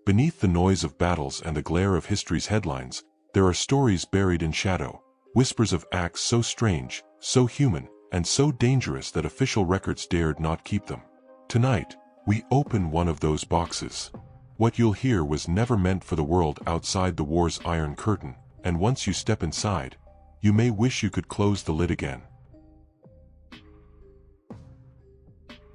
Beneath the noise of battles and the glare of history's headlines, there are stories buried in shadow, whispers of acts so strange, so human, and so dangerous that official records dared not keep them. Tonight, we open one of those boxes. What you'll hear was never meant for the world outside the war's iron curtain, and once you step inside, you may wish you could close the lid again.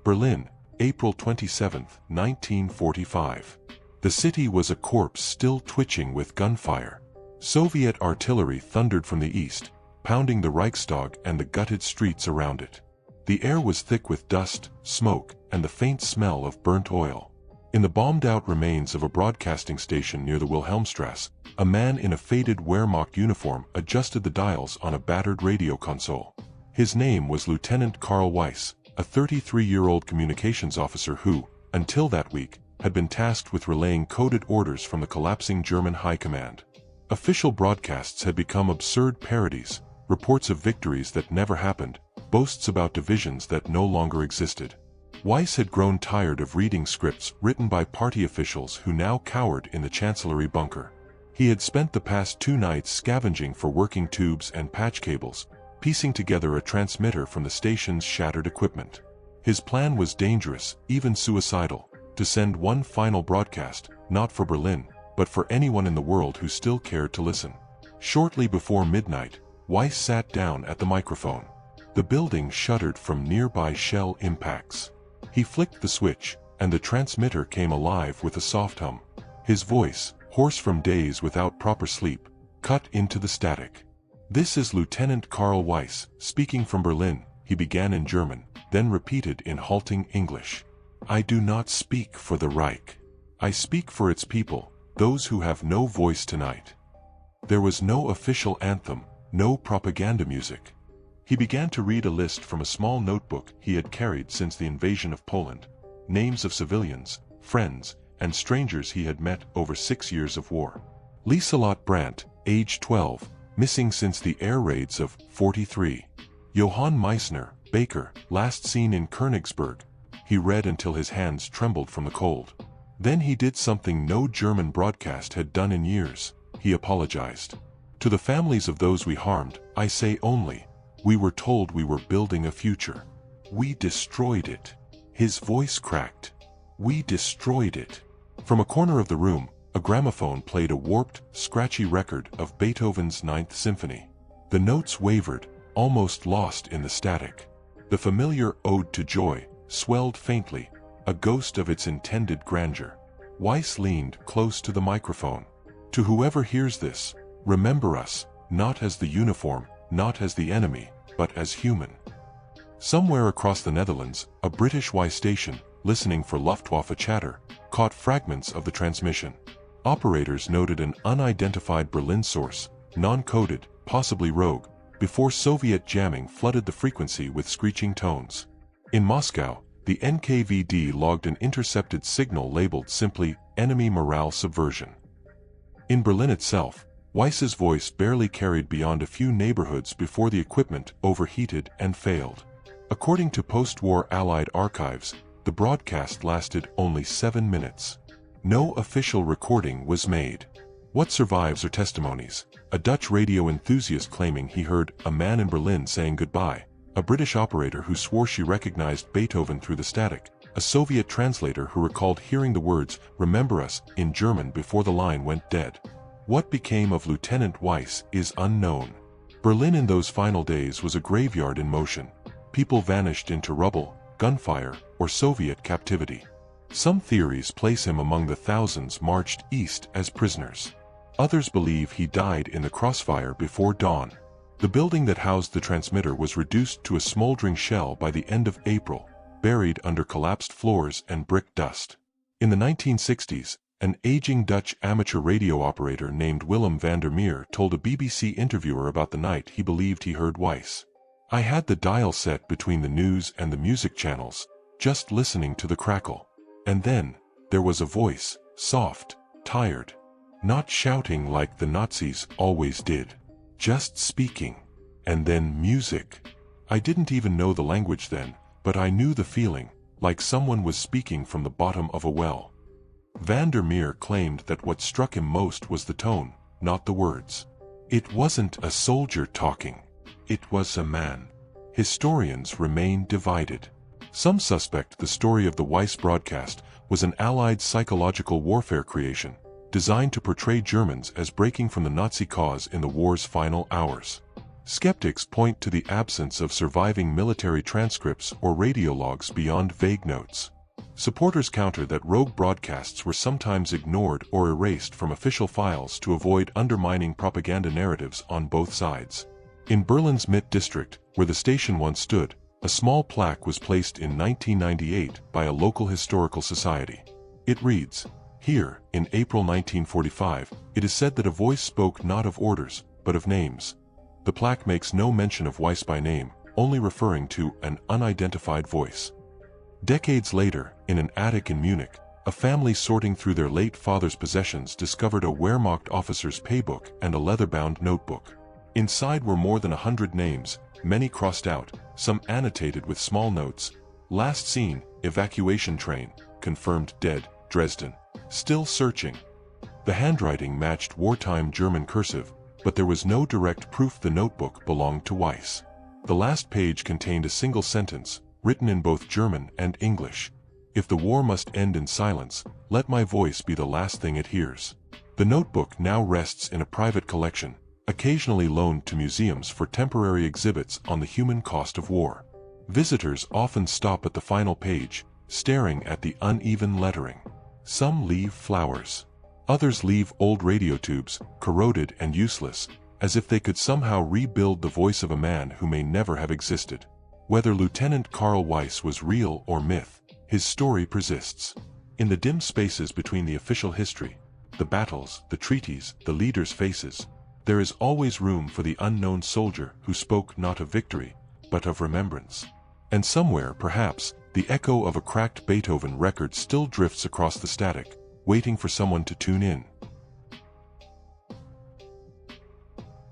Berlin, April 27, 1945. The city was a corpse still twitching with gunfire. Soviet artillery thundered from the east, pounding the Reichstag and the gutted streets around it. The air was thick with dust, smoke, and the faint smell of burnt oil. In the bombed-out remains of a broadcasting station near the Wilhelmstrasse, a man in a faded Wehrmacht uniform adjusted the dials on a battered radio console. His name was Lieutenant Karl Weiss, a 33-year-old communications officer who, until that week, had been tasked with relaying coded orders from the collapsing German High Command. Official broadcasts had become absurd parodies, reports of victories that never happened, boasts about divisions that no longer existed. Weiss had grown tired of reading scripts written by party officials who now cowered in the chancellery bunker. He had spent the past 2 nights scavenging for working tubes and patch cables, piecing together a transmitter from the station's shattered equipment. His plan was dangerous, even suicidal, to send one final broadcast, not for Berlin, but for anyone in the world who still cared to listen. Shortly before midnight, Weiss sat down at the microphone. The building shuddered from nearby shell impacts. He flicked the switch, and the transmitter came alive with a soft hum. His voice, hoarse from days without proper sleep, cut into the static. "This is Lieutenant Karl Weiss, speaking from Berlin," he began in German, then repeated in halting English. "I do not speak for the Reich. I speak for its people, those who have no voice tonight." There was no official anthem, no propaganda music. He began to read a list from a small notebook he had carried since the invasion of Poland, names of civilians, friends, and strangers he had met over 6 years of war. Lieselot Brandt, age 12, missing since the air raids of 43. Johann Meissner, baker, last seen in Königsberg. He read until his hands trembled from the cold. Then he did something no German broadcast had done in years. He apologized. "To the families of those we harmed, I say only, we were told we were building a future. We destroyed it." His voice cracked. "We destroyed it." From a corner of the room, a gramophone played a warped, scratchy record of Beethoven's Ninth Symphony. The notes wavered, almost lost in the static. The familiar Ode to Joy swelled faintly, a ghost of its intended grandeur. Weiss leaned close to the microphone. "To whoever hears this, remember us, not as the uniform, not as the enemy, but as human." Somewhere across the Netherlands, a British Y station, listening for Luftwaffe chatter, caught fragments of the transmission. Operators noted an unidentified Berlin source, non-coded, possibly rogue, before Soviet jamming flooded the frequency with screeching tones. In Moscow, the NKVD logged an intercepted signal labeled simply, "Enemy Morale Subversion." In Berlin itself, Weiss's voice barely carried beyond a few neighborhoods before the equipment overheated and failed. According to post-war Allied archives, the broadcast lasted only 7 minutes. No official recording was made. What survives are testimonies: a Dutch radio enthusiast claiming he heard a man in Berlin saying goodbye, a British operator who swore she recognized Beethoven through the static, a Soviet translator who recalled hearing the words, "Remember us," in German before the line went dead. What became of Lieutenant Weiss is unknown. Berlin in those final days was a graveyard in motion. People vanished into rubble, gunfire, or Soviet captivity. Some theories place him among the thousands marched east as prisoners. Others believe he died in the crossfire before dawn. The building that housed the transmitter was reduced to a smoldering shell by the end of April, buried under collapsed floors and brick dust. In the 1960s, an aging Dutch amateur radio operator named Willem van der Meer told a BBC interviewer about the night he believed he heard Weiss. "I had the dial set between the news and the music channels, just listening to the crackle. And then, there was a voice, soft, tired. Not shouting like the Nazis always did. Just speaking. And then music. I didn't even know the language then, but I knew the feeling, like someone was speaking from the bottom of a well." Van der Meer claimed that what struck him most was the tone, not the words. It wasn't a soldier talking. It was a man. Historians remain divided. Some suspect the story of the Weiss broadcast was an Allied psychological warfare creation, designed to portray Germans as breaking from the Nazi cause in the war's final hours. Skeptics point to the absence of surviving military transcripts or radio logs beyond vague notes. Supporters counter that rogue broadcasts were sometimes ignored or erased from official files to avoid undermining propaganda narratives on both sides. In Berlin's Mitte district, where the station once stood, a small plaque was placed in 1998 by a local historical society. It reads, "Here, in April 1945, it is said that a voice spoke not of orders, but of names." The plaque makes no mention of Weiss by name, only referring to an unidentified voice. Decades later, in an attic in Munich, a family sorting through their late father's possessions discovered a Wehrmacht officer's paybook and a leather-bound notebook. Inside were more than 100 names, many crossed out, some annotated with small notes. Last seen, evacuation train, confirmed dead, Dresden. Still searching. The handwriting matched wartime German cursive, but there was no direct proof the notebook belonged to Weiss. The last page contained a single sentence, written in both German and English. "If the war must end in silence, let my voice be the last thing it hears." The notebook now rests in a private collection, occasionally loaned to museums for temporary exhibits on the human cost of war. Visitors often stop at the final page, staring at the uneven lettering. Some leave flowers. Others leave old radio tubes, corroded and useless, as if they could somehow rebuild the voice of a man who may never have existed. Whether Lieutenant Karl Weiss was real or myth, his story persists. In the dim spaces between the official history, the battles, the treaties, the leaders' faces, there is always room for the unknown soldier who spoke not of victory, but of remembrance. And somewhere, perhaps, the echo of a cracked Beethoven record still drifts across the static, waiting for someone to tune in.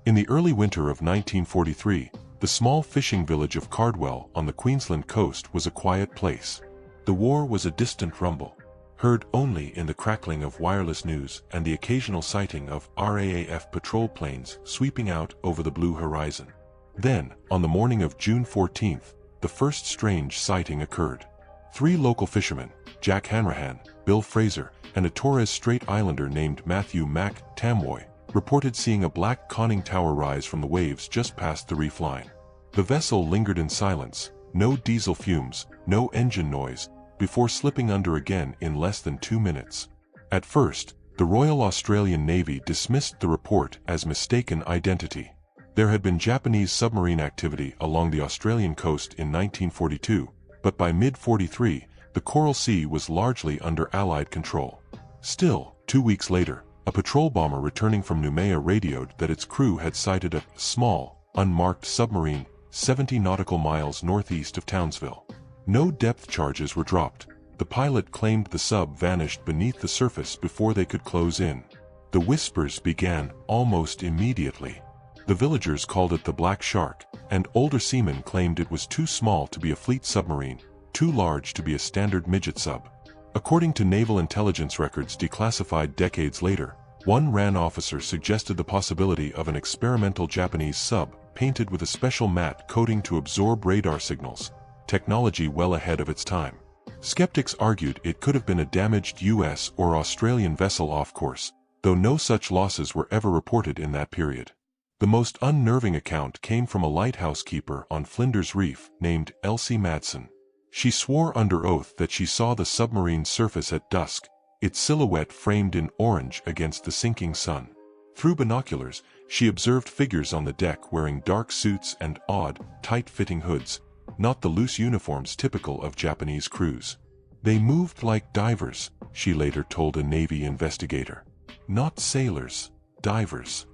In the early winter of 1943, the small fishing village of Cardwell on the Queensland coast was a quiet place. The war was a distant rumble, heard only in the crackling of wireless news and the occasional sighting of RAAF patrol planes sweeping out over the blue horizon. Then, on the morning of June 14th, the first strange sighting occurred. 3 local fishermen, Jack Hanrahan, Bill Fraser, and a Torres Strait Islander named Matthew Mac Tamwoy, reported seeing a black conning tower rise from the waves just past the reef line. The vessel lingered in silence, no diesel fumes, no engine noise, before slipping under again in less than 2 minutes. At first, the Royal Australian Navy dismissed the report as mistaken identity. There had been Japanese submarine activity along the Australian coast in 1942, but by mid-43, the Coral Sea was largely under Allied control. Still, 2 weeks later, a patrol bomber returning from Noumea radioed that its crew had sighted a small, unmarked submarine 70 nautical miles northeast of Townsville. No depth charges were dropped. The pilot claimed the sub vanished beneath the surface before they could close in. The whispers began almost immediately. The villagers called it the Black Shark, and older seamen claimed it was too small to be a fleet submarine, too large to be a standard midget sub. According to naval intelligence records declassified decades later, one RAN officer suggested the possibility of an experimental Japanese sub, painted with a special matte coating to absorb radar signals, technology well ahead of its time. Skeptics argued it could have been a damaged US or Australian vessel off course, though no such losses were ever reported in that period. The most unnerving account came from a lighthouse keeper on Flinders Reef named Elsie Madsen. She swore under oath that she saw the submarine surface at dusk, its silhouette framed in orange against the sinking sun. Through binoculars, she observed figures on the deck wearing dark suits and odd, tight-fitting hoods, not the loose uniforms typical of Japanese crews. They moved like divers, she later told a Navy investigator. Not sailors, divers.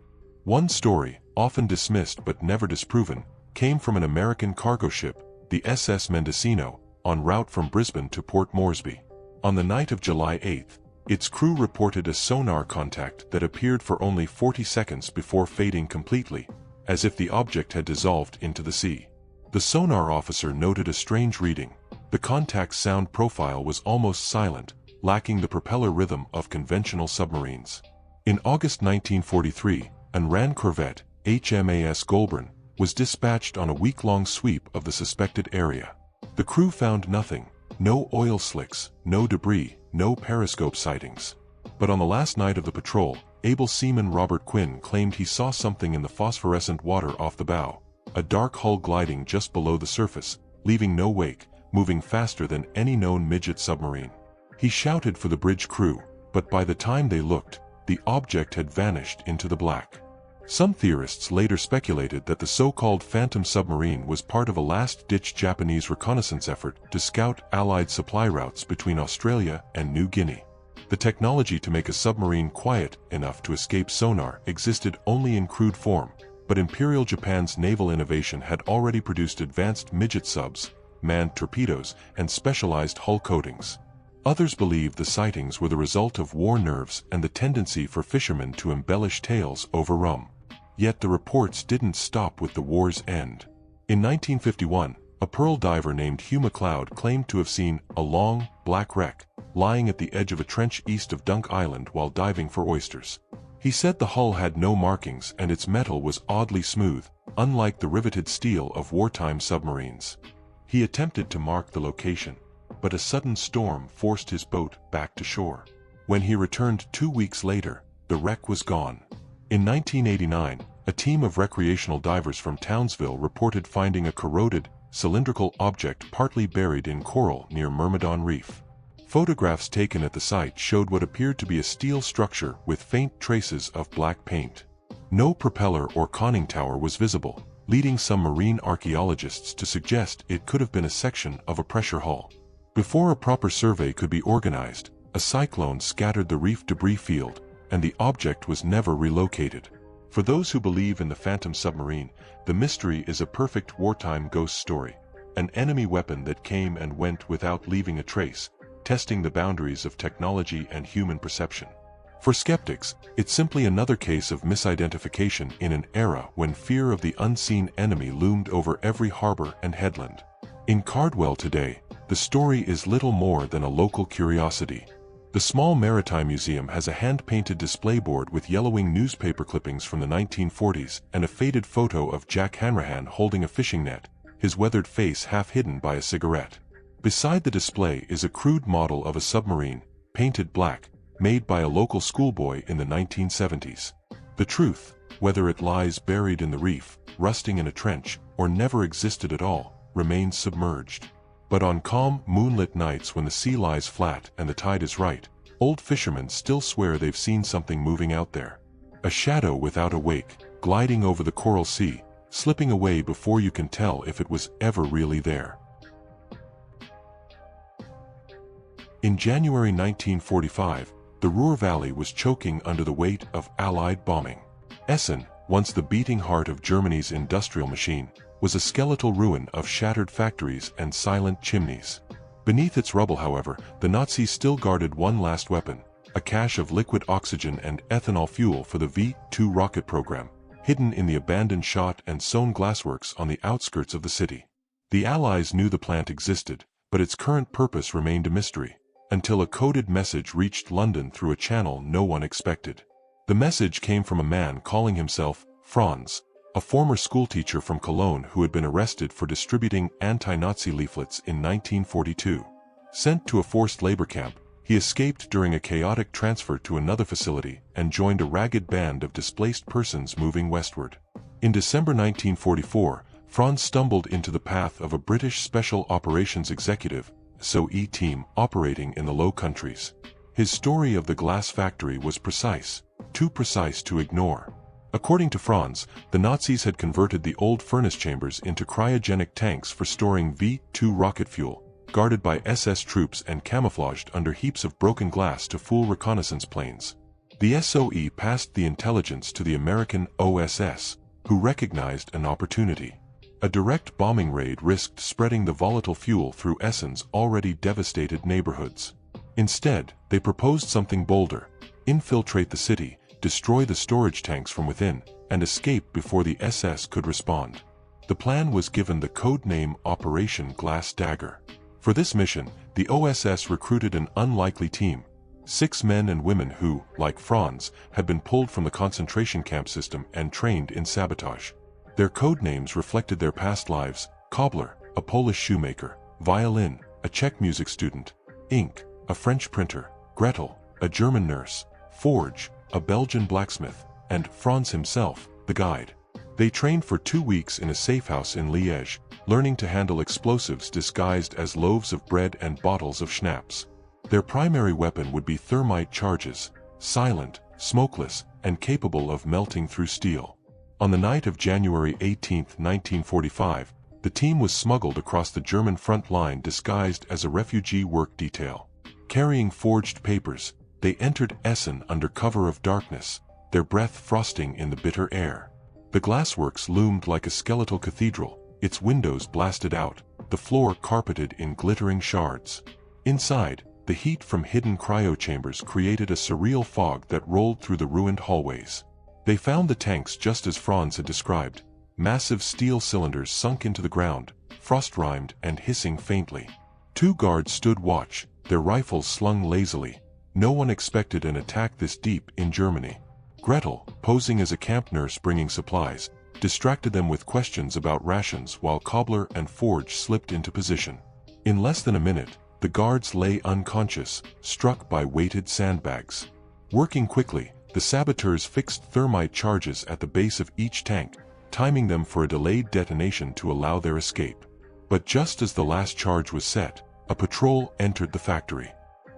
One story, often dismissed but never disproven, came from an American cargo ship, the SS Mendocino, en route from Brisbane to Port Moresby. On the night of July 8, its crew reported a sonar contact that appeared for only 40 seconds before fading completely, as if the object had dissolved into the sea. The sonar officer noted a strange reading. The contact's sound profile was almost silent, lacking the propeller rhythm of conventional submarines. In August 1943, an Iran corvette, HMAS Golbran, was dispatched on a week-long sweep of the suspected area. The crew found nothing: no oil slicks, no debris, no periscope sightings. But on the last night of the patrol, able seaman Robert Quinn claimed he saw something in the phosphorescent water off the bow, a dark hull gliding just below the surface, leaving no wake, moving faster than any known midget submarine. He shouted for the bridge crew, but by the time they looked, the object had vanished into the black. Some theorists later speculated that the so-called Phantom submarine was part of a last-ditch Japanese reconnaissance effort to scout Allied supply routes between Australia and New Guinea. The technology to make a submarine quiet enough to escape sonar existed only in crude form, but Imperial Japan's naval innovation had already produced advanced midget subs, manned torpedoes, and specialized hull coatings. Others believed the sightings were the result of war nerves and the tendency for fishermen to embellish tales over rum. Yet the reports didn't stop with the war's end. In 1951, a pearl diver named Hugh MacLeod claimed to have seen a long, black wreck lying at the edge of a trench east of Dunk Island while diving for oysters. He said the hull had no markings and its metal was oddly smooth, unlike the riveted steel of wartime submarines. He attempted to mark the location, but a sudden storm forced his boat back to shore. When he returned 2 weeks later, the wreck was gone. In 1989, a team of recreational divers from Townsville reported finding a corroded, cylindrical object partly buried in coral near Myrmidon Reef. Photographs taken at the site showed what appeared to be a steel structure with faint traces of black paint. No propeller or conning tower was visible, leading some marine archaeologists to suggest it could have been a section of a pressure hull. Before a proper survey could be organized, a cyclone scattered the reef debris field, and the object was never relocated. For those who believe in the Phantom submarine, the mystery is a perfect wartime ghost story, an enemy weapon that came and went without leaving a trace, testing the boundaries of technology and human perception. For skeptics, it's simply another case of misidentification in an era when fear of the unseen enemy loomed over every harbor and headland. In Cardwell today, the story is little more than a local curiosity. The small maritime museum has a hand-painted display board with yellowing newspaper clippings from the 1940s and a faded photo of Jack Hanrahan holding a fishing net, his weathered face half hidden by a cigarette. Beside the display is a crude model of a submarine, painted black, made by a local schoolboy in the 1970s. The truth, whether it lies buried in the reef, rusting in a trench, or never existed at all, remains submerged. But on calm, moonlit nights when the sea lies flat and the tide is right, old fishermen still swear they've seen something moving out there. A shadow without a wake, gliding over the coral sea, slipping away before you can tell if it was ever really there. In January 1945, the Ruhr Valley was choking under the weight of Allied bombing. Essen, once the beating heart of Germany's industrial machine, was a skeletal ruin of shattered factories and silent chimneys. Beneath its rubble, however, the Nazis still guarded one last weapon, a cache of liquid oxygen and ethanol fuel for the V-2 rocket program, hidden in the abandoned shot and sewn glassworks on the outskirts of the city. The Allies knew the plant existed, but its current purpose remained a mystery, until a coded message reached London through a channel no one expected. The message came from a man calling himself Franz, a former schoolteacher from Cologne who had been arrested for distributing anti-Nazi leaflets in 1942. Sent to a forced labor camp, he escaped during a chaotic transfer to another facility and joined a ragged band of displaced persons moving westward. In December 1944, Franz stumbled into the path of a British Special Operations Executive SOE team operating in the Low Countries. His story of the glass factory was precise, too precise to ignore. According to Franz, the Nazis had converted the old furnace chambers into cryogenic tanks for storing V-2 rocket fuel, guarded by SS troops and camouflaged under heaps of broken glass to fool reconnaissance planes. The SOE passed the intelligence to the American OSS, who recognized an opportunity. A direct bombing raid risked spreading the volatile fuel through Essen's already devastated neighborhoods. Instead, they proposed something bolder: infiltrate the city, destroy the storage tanks from within, and escape before the SS could respond. The plan was given the code name Operation Glass Dagger. For this mission, the OSS recruited an unlikely team, 6 men and women who, like Franz, had been pulled from the concentration camp system and trained in sabotage. Their code names reflected their past lives: Cobbler, a Polish shoemaker; Violin, a Czech music student; Ink, a French printer; Gretel, a German nurse; Forge, a Belgian blacksmith; and Franz himself, the guide. They trained for 2 weeks in a safe house in Liège, learning to handle explosives disguised as loaves of bread and bottles of schnapps. Their primary weapon would be thermite charges, silent, smokeless, and capable of melting through steel. On the night of January 18, 1945, the team was smuggled across the German front line disguised as a refugee work detail. Carrying forged papers, they entered Essen under cover of darkness, their breath frosting in the bitter air. The glassworks loomed like a skeletal cathedral, its windows blasted out, the floor carpeted in glittering shards. Inside, the heat from hidden cryochambers created a surreal fog that rolled through the ruined hallways. They found the tanks just as Franz had described: massive steel cylinders sunk into the ground, frost-rimed and hissing faintly. 2 guards stood watch, their rifles slung lazily. No one expected an attack this deep in Germany. Gretel, posing as a camp nurse bringing supplies, distracted them with questions about rations while Cobbler and Forge slipped into position. In less than a minute, the guards lay unconscious, struck by weighted sandbags. Working quickly, the saboteurs fixed thermite charges at the base of each tank, timing them for a delayed detonation to allow their escape. But just as the last charge was set, a patrol entered the factory.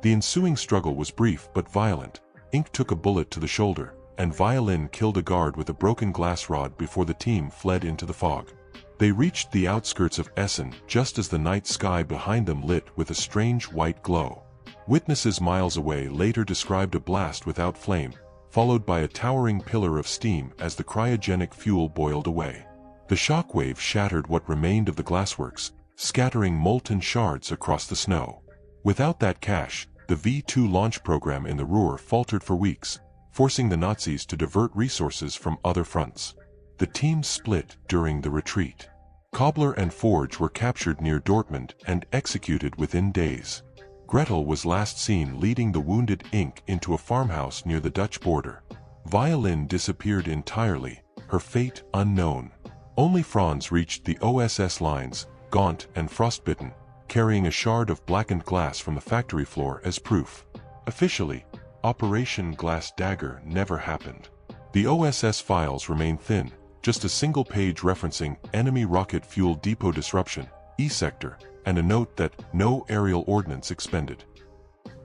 The ensuing struggle was brief but violent. Ink took a bullet to the shoulder, and Violin killed a guard with a broken glass rod before the team fled into the fog. They reached the outskirts of Essen just as the night sky behind them lit with a strange white glow. Witnesses miles away later described a blast without flame, followed by a towering pillar of steam as the cryogenic fuel boiled away. The shockwave shattered what remained of the glassworks, scattering molten shards across the snow. Without that cache, the V-2 launch program in the Ruhr faltered for weeks, forcing the Nazis to divert resources from other fronts. The team split during the retreat. Cobbler and Forge were captured near Dortmund and executed within days. Gretel was last seen leading the wounded Ink into a farmhouse near the Dutch border. Violin disappeared entirely, her fate unknown. Only Franz reached the OSS lines, gaunt and frostbitten, carrying a shard of blackened glass from the factory floor as proof. Officially, Operation Glass Dagger never happened. The OSS files remain thin, just a single page referencing enemy rocket fuel depot disruption, E-sector, and a note that no aerial ordnance expended.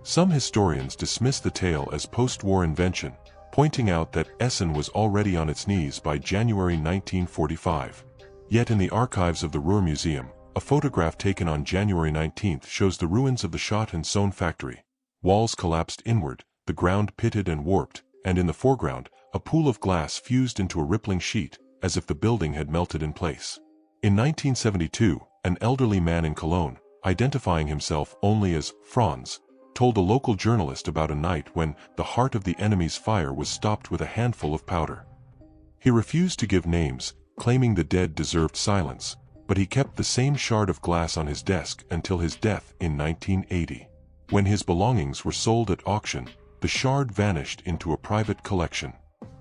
Some historians dismiss the tale as post-war invention, pointing out that Essen was already on its knees by January 1945. Yet in the archives of the Ruhr Museum, a photograph taken on January 19 shows the ruins of the shot and sewn factory. Walls collapsed inward, the ground pitted and warped, and in the foreground, a pool of glass fused into a rippling sheet, as if the building had melted in place. In 1972, an elderly man in Cologne, identifying himself only as Franz, told a local journalist about a night when the heart of the enemy's fire was stopped with a handful of powder. He refused to give names, claiming the dead deserved silence, but he kept the same shard of glass on his desk until his death in 1980. When his belongings were sold at auction, the shard vanished into a private collection.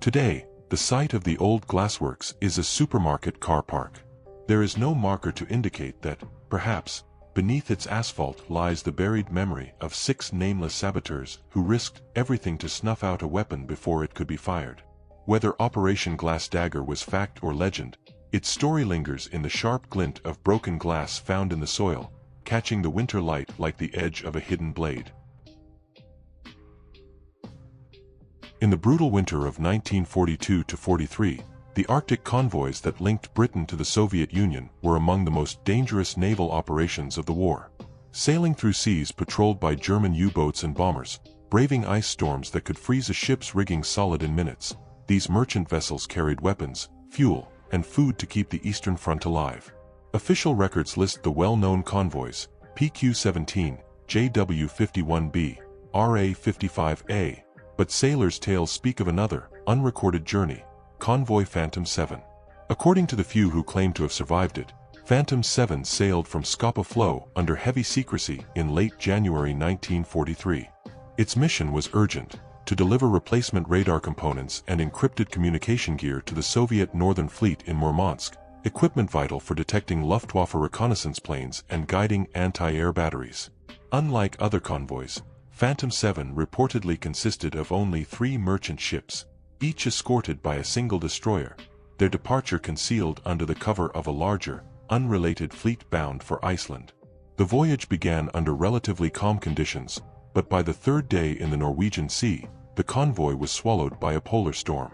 Today, the site of the old glassworks is a supermarket car park. There is no marker to indicate that, perhaps, beneath its asphalt lies the buried memory of 6 nameless saboteurs who risked everything to snuff out a weapon before it could be fired. Whether Operation Glass Dagger was fact or legend, its story lingers in the sharp glint of broken glass found in the soil, catching the winter light like the edge of a hidden blade. In the brutal winter of 1942-43, the Arctic convoys that linked Britain to the Soviet Union were among the most dangerous naval operations of the war. Sailing through seas patrolled by German U-boats and bombers, braving ice storms that could freeze a ship's rigging solid in minutes, these merchant vessels carried weapons, fuel, and food to keep the Eastern Front alive. Official records list the well-known convoys: PQ-17, JW-51B, RA-55A, but sailors' tales speak of another, unrecorded journey, Convoy Phantom 7. According to the few who claim to have survived it, Phantom 7 sailed from Scapa Flow under heavy secrecy in late January 1943. Its mission was urgent: to deliver replacement radar components and encrypted communication gear to the Soviet Northern Fleet in Murmansk, equipment vital for detecting Luftwaffe reconnaissance planes and guiding anti-air batteries. Unlike other convoys, Phantom 7 reportedly consisted of only 3 merchant ships, each escorted by a single destroyer, their departure concealed under the cover of a larger, unrelated fleet bound for Iceland. The voyage began under relatively calm conditions, but by the third day in the Norwegian Sea, the convoy was swallowed by a polar storm.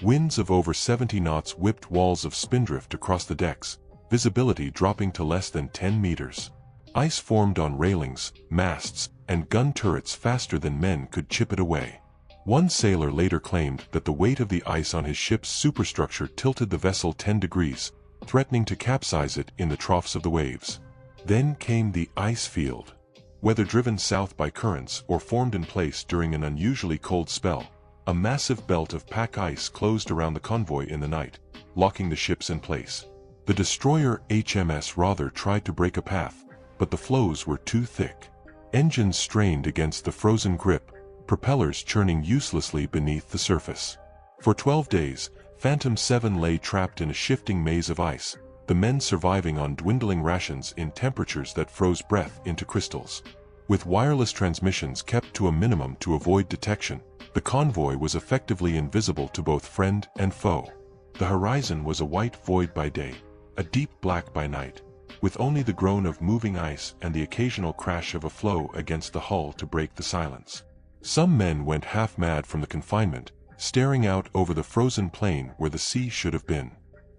Winds of over 70 knots whipped walls of spindrift across the decks, visibility dropping to less than 10 meters. Ice formed on railings, masts, and gun turrets faster than men could chip it away. One sailor later claimed that the weight of the ice on his ship's superstructure tilted the vessel 10 degrees, threatening to capsize it in the troughs of the waves. Then came the ice field. Whether driven south by currents or formed in place during an unusually cold spell, a massive belt of pack ice closed around the convoy in the night, locking the ships in place. The destroyer HMS Rother tried to break a path, but the floes were too thick. Engines strained against the frozen grip, propellers churning uselessly beneath the surface. For 12 days, Phantom 7 lay trapped in a shifting maze of ice, the men surviving on dwindling rations in temperatures that froze breath into crystals. With wireless transmissions kept to a minimum to avoid detection, the convoy was effectively invisible to both friend and foe. The horizon was a white void by day, a deep black by night, with only the groan of moving ice and the occasional crash of a floe against the hull to break the silence. Some men went half mad from the confinement, staring out over the frozen plain where the sea should have been.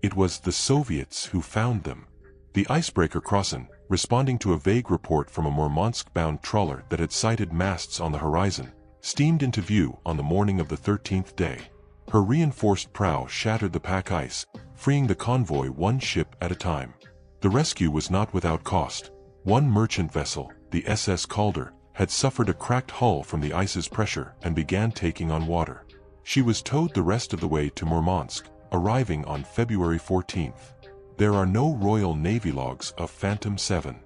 It was the Soviets who found them. The icebreaker Krasny, responding to a vague report from a Murmansk-bound trawler that had sighted masts on the horizon, steamed into view on the morning of the 13th day. Her reinforced prow shattered the pack ice, freeing the convoy one ship at a time. The rescue was not without cost. One merchant vessel, the SS Calder, had suffered a cracked hull from the ice's pressure and began taking on water. She was towed the rest of the way to Murmansk, arriving on February 14th. There are no Royal Navy logs of Phantom 7.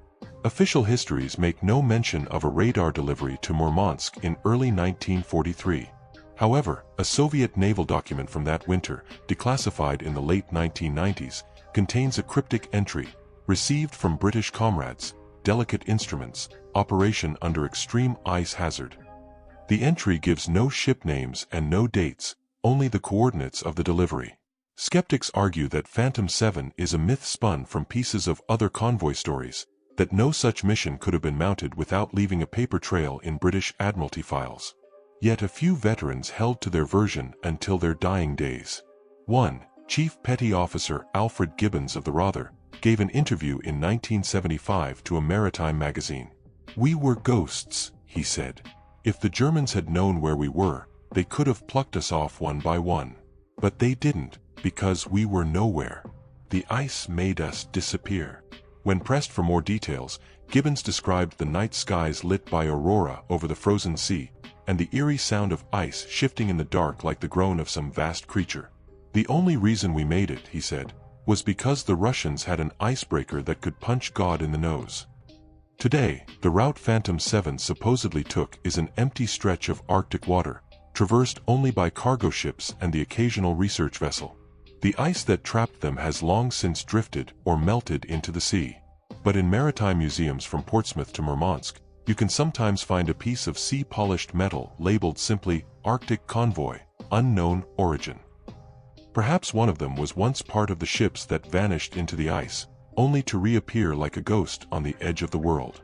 Official histories make no mention of a radar delivery to Murmansk in early 1943. However, a Soviet naval document from that winter, declassified in the late 1990s, contains a cryptic entry: received from British comrades, delicate instruments, operation under extreme ice hazard. The entry gives no ship names and no dates, only the coordinates of the delivery. Skeptics argue that Phantom 7 is a myth spun from pieces of other convoy stories, that no such mission could have been mounted without leaving a paper trail in British Admiralty files. Yet a few veterans held to their version until their dying days. 1. Chief Petty Officer Alfred Gibbons of the Rother gave an interview in 1975 to a maritime magazine. "We were ghosts," he said. "If the Germans had known where we were, they could have plucked us off one by one. But they didn't, because we were nowhere. The ice made us disappear." When pressed for more details, Gibbons described the night skies lit by aurora over the frozen sea, and the eerie sound of ice shifting in the dark like the groan of some vast creature. "The only reason we made it," he said, "was because the Russians had an icebreaker that could punch God in the nose." Today, the route Phantom 7 supposedly took is an empty stretch of Arctic water, traversed only by cargo ships and the occasional research vessel. The ice that trapped them has long since drifted or melted into the sea. But in maritime museums from Portsmouth to Murmansk, you can sometimes find a piece of sea-polished metal labeled simply Arctic Convoy, Unknown Origin. Perhaps one of them was once part of the ships that vanished into the ice, only to reappear like a ghost on the edge of the world.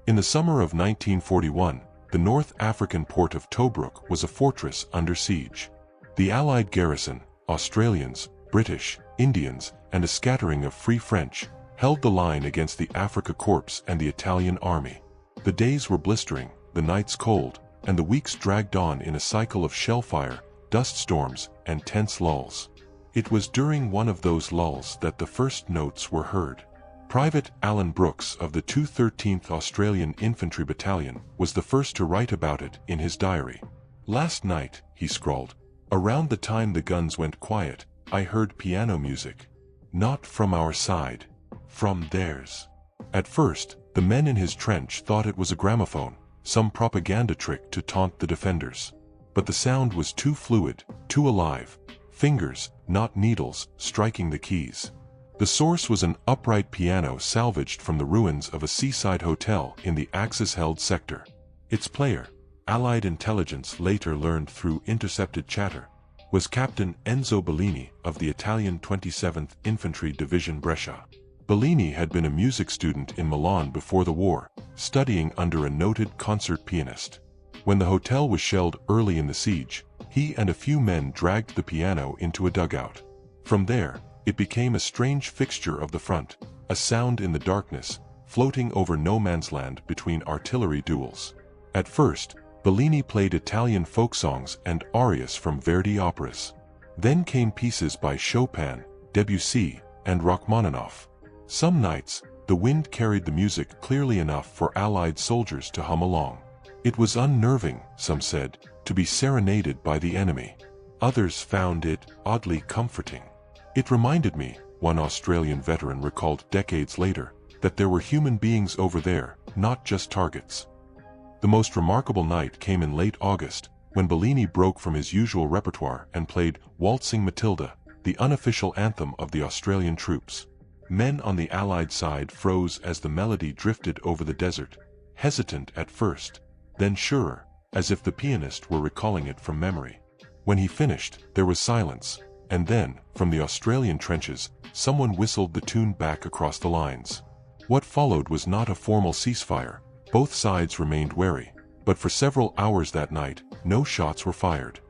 In the summer of 1941, the North African port of Tobruk was a fortress under siege. The Allied garrison, Australians, British, Indians, and a scattering of Free French, held the line against the Afrika Korps and the Italian army. The days were blistering, the nights cold, and the weeks dragged on in a cycle of shellfire, dust storms, and tense lulls. It was during one of those lulls that the first notes were heard. Private Alan Brooks of the 213th Australian Infantry Battalion was the first to write about it in his diary. "Last night," he scrawled, "around the time the guns went quiet, I heard piano music. Not from our side. From theirs. At first, the men in his trench thought it was a gramophone, some propaganda trick to taunt the defenders. But the sound was too fluid, too alive. Fingers, not needles, striking the keys. The source was an upright piano salvaged from the ruins of a seaside hotel in the Axis-held sector. Its player, Allied intelligence later learned through intercepted chatter, was Captain Enzo Bellini of the Italian 27th Infantry Division Brescia. Bellini had been a music student in Milan before the war, studying under a noted concert pianist. When the hotel was shelled early in the siege, he and a few men dragged the piano into a dugout. From there, it became a strange fixture of the front, a sound in the darkness, floating over no man's land between artillery duels. At first, Bellini played Italian folk songs and arias from Verdi operas. Then came pieces by Chopin, Debussy, and Rachmaninoff. Some nights, the wind carried the music clearly enough for Allied soldiers to hum along. It was unnerving, some said, to be serenaded by the enemy. Others found it oddly comforting. It reminded me, one Australian veteran recalled decades later, that there were human beings over there, not just targets. The most remarkable night came in late August, when Bellini broke from his usual repertoire and played Waltzing Matilda, the unofficial anthem of the Australian troops. Men on the Allied side froze as the melody drifted over the desert, hesitant at first, then surer, as if the pianist were recalling it from memory. When he finished, there was silence, and then, from the Australian trenches, someone whistled the tune back across the lines. What followed was not a formal ceasefire. Both sides remained wary, but for several hours that night, no shots were fired.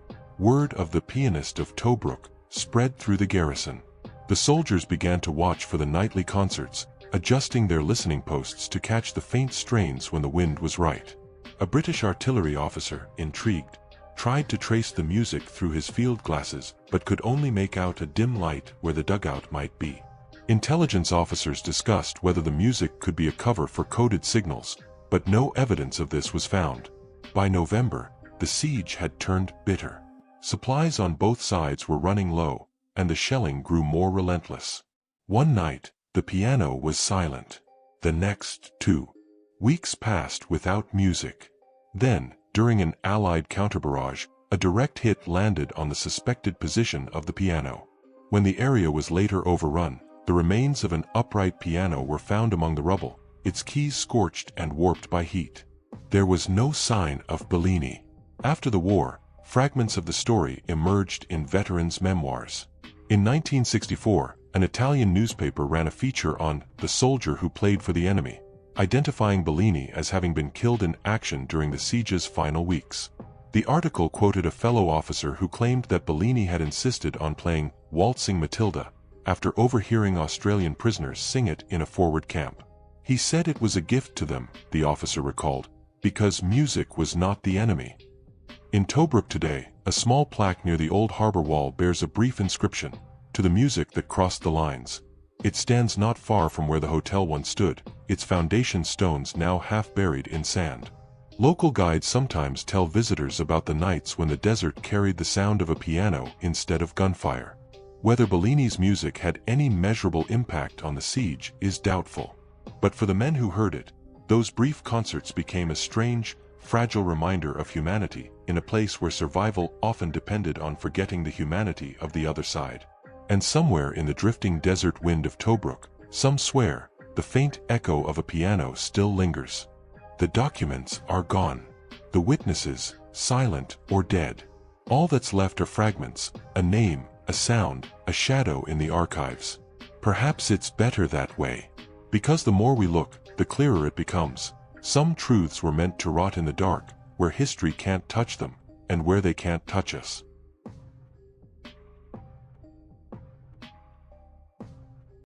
Word of the Pianist of Tobruk spread through the garrison. The soldiers began to watch for the nightly concerts, adjusting their listening posts to catch the faint strains when the wind was right. A British artillery officer, intrigued, tried to trace the music through his field glasses but could only make out a dim light where the dugout might be. Intelligence officers discussed whether the music could be a cover for coded signals, but no evidence of this was found. By November, the siege had turned bitter. Supplies on both sides were running low, and the shelling grew more relentless. One night, the piano was silent. The next 2 weeks passed without music. Then, during an Allied counterbarrage, a direct hit landed on the suspected position of the piano. When the area was later overrun, the remains of an upright piano were found among the rubble, its keys scorched and warped by heat. There was no sign of Bellini. After the war, fragments of the story emerged in veterans' memoirs. In 1964, an Italian newspaper ran a feature on the soldier who played for the enemy, identifying Bellini as having been killed in action during the siege's final weeks. The article quoted a fellow officer who claimed that Bellini had insisted on playing Waltzing Matilda after overhearing Australian prisoners sing it in a forward camp. He said it was a gift to them, the officer recalled, because music was not the enemy. In Tobruk today, a small plaque near the old harbor wall bears a brief inscription, "To the music that crossed the lines." It stands not far from where the hotel once stood, its foundation stones now half buried in sand. Local guides sometimes tell visitors about the nights when the desert carried the sound of a piano instead of gunfire. Whether Bellini's music had any measurable impact on the siege is doubtful. But for the men who heard it, those brief concerts became a strange, fragile reminder of humanity in a place where survival often depended on forgetting the humanity of the other side. And somewhere in the drifting desert wind of Tobruk, some swear, the faint echo of a piano still lingers. The documents are gone. The witnesses, silent or dead. All that's left are fragments, a name, a sound, a shadow in the archives. Perhaps it's better that way. Because the more we look, the clearer it becomes. Some truths were meant to rot in the dark, where history can't touch them, and where they can't touch us.